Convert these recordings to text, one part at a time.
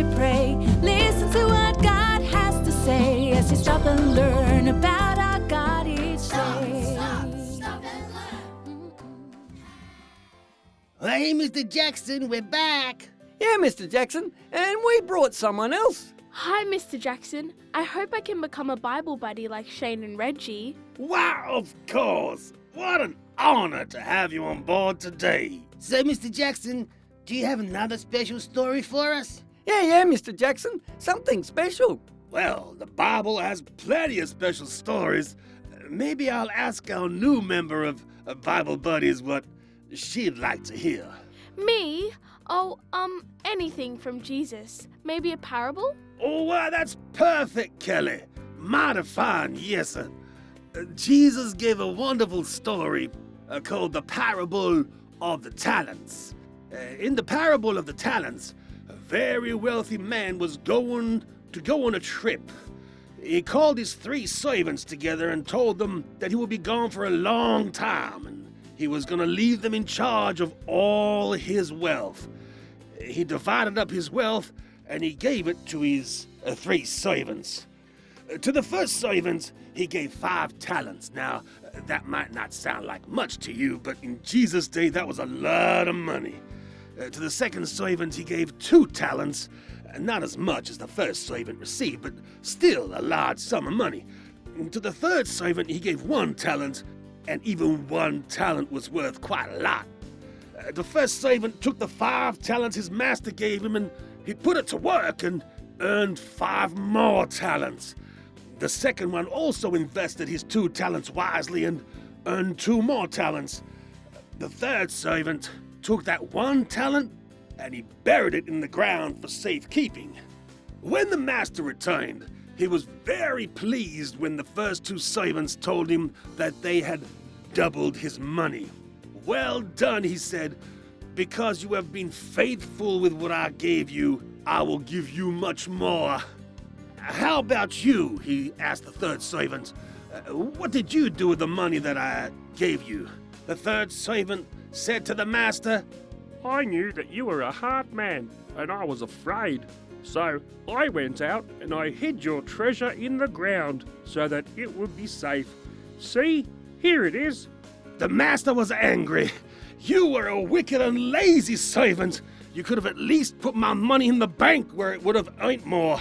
to pray. Listen to what God has to say as you stop and learn about our God each day. Stop and learn. Hey, Mr. Jackson, we're back. Yeah, Mr. Jackson, and we brought someone else. Hi, Mr. Jackson. I hope I can become a Bible buddy like Shane and Reggie. Wow, of course. What an honor to have you on board today. So, Mr. Jackson, do you have another special story for us? Yeah, Mr. Jackson, something special. Well, the Bible has plenty of special stories. Maybe I'll ask our new member of Bible Buddies what she'd like to hear. Me? Oh, anything from Jesus. Maybe a parable? Oh, well, that's perfect, Kelly. Mighty fine, yes, sir. Jesus gave a wonderful story called the Parable of the Talents. In the Parable of the Talents, a very wealthy man was going to go on a trip. He called his 3 servants together and told them that he would be gone for a long time and he was going to leave them in charge of all his wealth. He divided up his wealth and he gave it to his 3 servants. To the first servant, he gave 5 talents. Now, that might not sound like much to you, but in Jesus' day, that was a lot of money. To the second servant, he gave 2 talents. Not as much as the first servant received, but still a large sum of money. To the third servant, he gave 1 talent, and even 1 talent was worth quite a lot. The first servant took the 5 talents his master gave him, and he put it to work and earned 5 more talents. The second one also invested his 2 talents wisely and earned 2 more talents. The third servant took that 1 talent and he buried it in the ground for safekeeping. When the master returned, he was very pleased when the first 2 servants told him that they had doubled his money. "Well done," he said. "Because you have been faithful with what I gave you, I will give you much more." "How about you?" he asked the third servant. "What did you do with the money that I gave you?" The third servant said to the master, "I knew that you were a hard man, and I was afraid. So I went out and I hid your treasure in the ground so that it would be safe. See, here it is." The master was angry. "You were a wicked and lazy servant. You could have at least put my money in the bank where it would have earned more."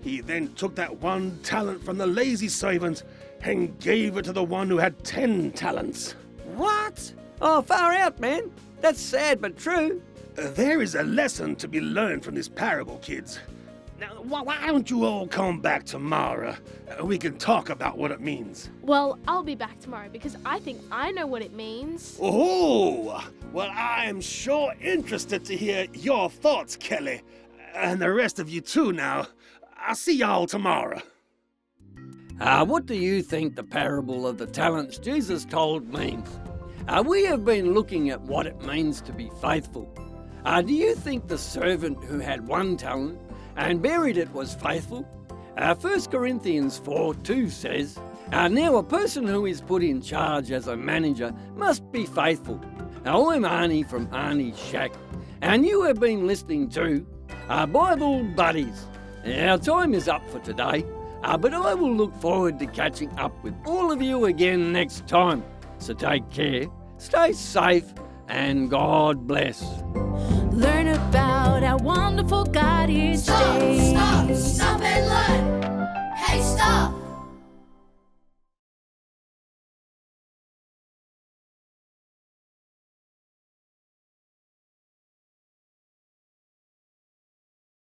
He then took that 1 talent from the lazy servant and gave it to the one who had 10 talents. What? Oh, far out, man. That's sad but true. There is a lesson to be learned from this parable, kids. Now, why don't you all come back tomorrow? We can talk about what it means. Well, I'll be back tomorrow because I think I know what it means. Oh, well, I am sure interested to hear your thoughts, Kelly. And the rest of you too now. I'll see y'all tomorrow. What do you think the parable of the talents Jesus told means? We have been looking at what it means to be faithful. Do you think the servant who had 1 talent and buried it was faithful? 1 Corinthians 4:2 says, "Now a person who is put in charge as a manager must be faithful." Now, I'm Arnie from Arnie's Shack, and you have been listening to Bible Buddies. Our time is up for today, but I will look forward to catching up with all of you again next time. So take care, stay safe, and God bless. Learn about our wonderful God each day. Stop.